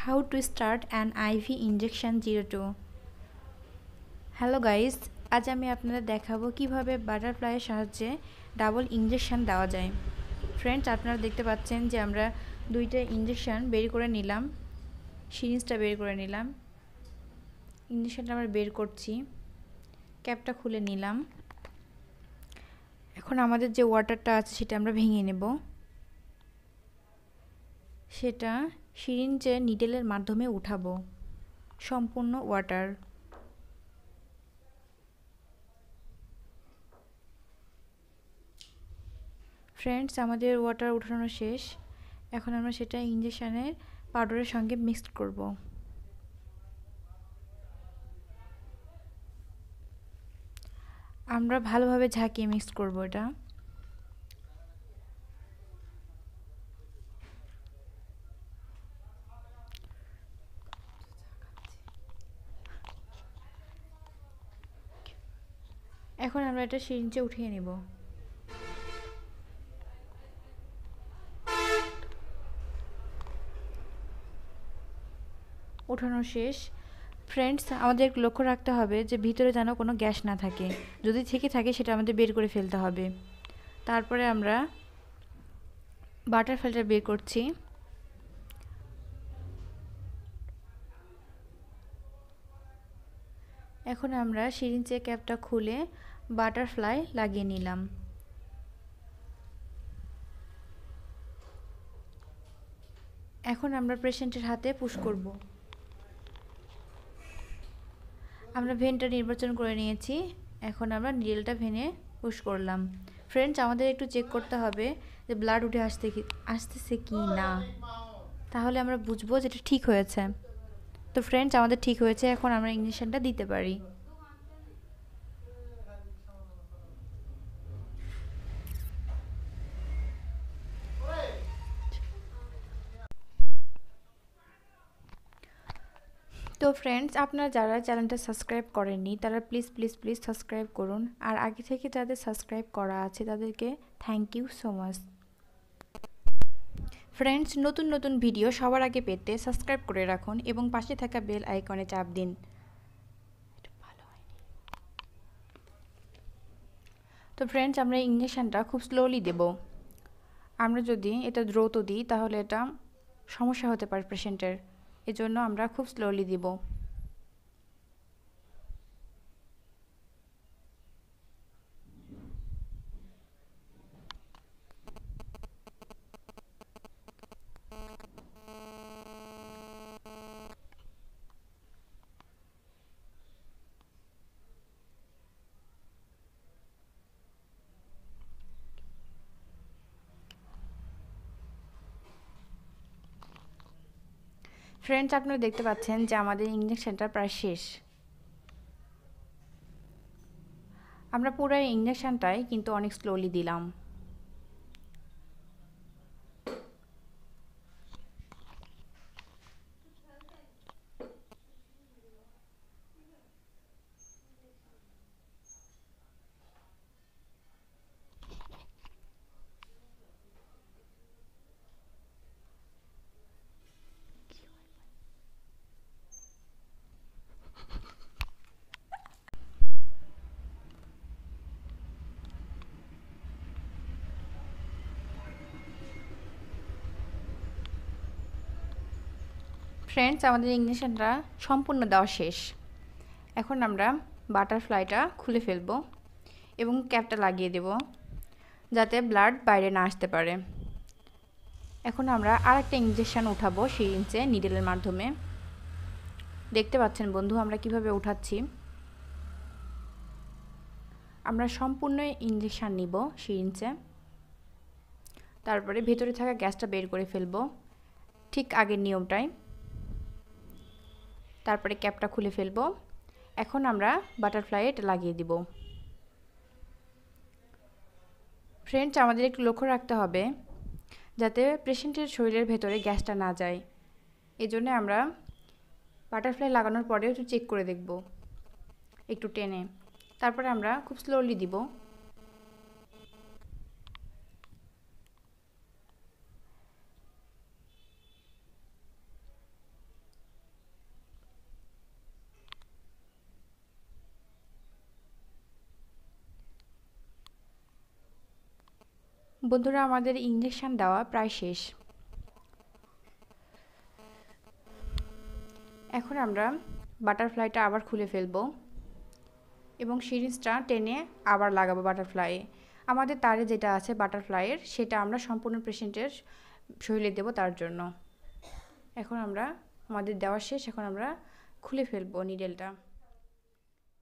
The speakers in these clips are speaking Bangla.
How to start an IV injection 02। Hello guys, আজ আমি আপনাদের দেখাবো কিভাবে বাটারফ্লাইয়ের সাহায্যে ডাবল ইনজেকশন দেওয়া যায়। ফ্রেন্ডস, আপনারা দেখতে পাচ্ছেন যে আমরা দুইটা ইনজেকশন বের করে নিলাম, সিরিঞ্জটা বের করে নিলাম। ইনজেকশনটা আমরা বের করছি, ক্যাপটা খুলে নিলাম। এখন আমাদের যে ওয়াটারটা আছে সেটা আমরা ভেঙে নেব, সেটা সিরিঞ্জে নিডেলের মাধ্যমে উঠাবো সম্পূর্ণ ওয়াটার। ফ্রেন্ডস, আমাদের ওয়াটার উঠানো শেষ। এখন আমরা সেটা ইনজেকশনের পাউডারের সঙ্গে মিক্সড করব। আমরা ভালোভাবে ঝাঁকিয়ে মিক্সড করব এটা। এখন আমরা এটা সিরিঞ্জে উঠিয়ে নেব। উঠানো শেষ। ফ্রেন্ডস, আমাদের লক্ষ্য রাখতে হবে যে ভিতরে যেন কোনো গ্যাস না থাকে। যদি থেকে থাকে সেটা আমাদের বের করে ফেলতে হবে। তারপরে আমরা বাটারফ্লাইটা বের করছি। এখন আমরা সিরিঞ্জের ক্যাপটা খুলে বাটারফ্লাই লাগিয়ে নিলাম। এখন আমরা পেশেন্টের হাতে পুশ করব। আমরা ভেনটা নির্বাচন করে নিয়েছি। এখন আমরা নিডেলটা ভেনে পুশ করলাম। ফ্রেন্ডস, আমাদের একটু চেক করতে হবে যে ব্লাড উঠে আসতেছে কি না, তাহলে আমরা বুঝবো যে এটা ঠিক হয়েছে। তো ফ্রেন্ডস, আমাদের ঠিক হয়েছে। এখন আমরা ইঞ্জেকশনটা দিতে পারি। তো ফ্রেন্ডস, আপনারা যারা চ্যানেলটা সাবস্ক্রাইব করেননি তারা প্লিজ প্লিজ প্লিজ সাবস্ক্রাইব করুন। আর আগে থেকে যাদের সাবস্ক্রাইব করা আছে তাদেরকে thank you so much. Friends, নতুন নতুন ভিডিও সবার আগে পেতে সাবস্ক্রাইব করে রাখুন এবং পাশে থাকা বেল আইকনে চাপ দিন। তো ফ্রেন্ডস, আমরা ইঞ্জেকশনটা খুব স্লোলি দেব। আমরা যদি এটা দ্রুত দিই তাহলে এটা সমস্যা হতে পারে পেশেন্টের, এজন্য আমরা খুব স্লোলি দিব। ফ্রেন্ডস, আপনারা দেখতে পাচ্ছেন যে আমাদের ইঞ্জেকশনটা প্রায় শেষ। আমরা পুরো ইঞ্জেকশনটাই কিন্তু অনেক স্লোলি দিলাম। ফ্রেন্ডস, আমাদের ইঞ্জেকশনটা সম্পূর্ণ দেওয়া শেষ। এখন আমরা বাটারফ্লাইটা খুলে ফেলব এবং ক্যাপটা লাগিয়ে দেব যাতে ব্লাড বাইরে না আসতে পারে। এখন আমরা আরেকটা ইঞ্জেকশন উঠাবো সিরিঞ্জে নিডেলের মাধ্যমে। দেখতে পাচ্ছেন বন্ধু আমরা কিভাবে উঠাচ্ছি। আমরা সম্পূর্ণ ইঞ্জেকশন নিব সিরিঞ্জে, তারপরে ভেতরে থাকা গ্যাসটা বের করে ফেলব ঠিক আগের নিয়মটাই। তারপরে ক্যাপটা খুলে ফেলব। এখন আমরা বাটারফ্লাই এটা লাগিয়ে দিব। ফ্রেন্ডস, আমাদের একটু লক্ষ্য রাখতে হবে যাতে পেশেন্টের শরীরের ভেতরে গ্যাসটা না যায়। এজন্য আমরা বাটারফ্লাই লাগানোর পরে একটু চেক করে দেখব, একটু টেনে। তারপরে আমরা খুব স্লোলি দিব। বন্ধুরা, আমাদের ইঞ্জেকশন দেওয়া প্রায় শেষ। এখন আমরা বাটারফ্লাইটা আবার খুলে ফেলবো এবং সিরিঞ্জটা টেনে আবার লাগাবো বাটারফ্লাইয়ে। আমাদের তারে যেটা আছে বাটারফ্লাইয়ের, সেটা আমরা সম্পূর্ণ পেশেন্টের শরীরে দেব তার জন্য। এখন আমরা আমাদের দেওয়া শেষ, এখন আমরা খুলে ফেলবো নিডেলটা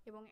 এবং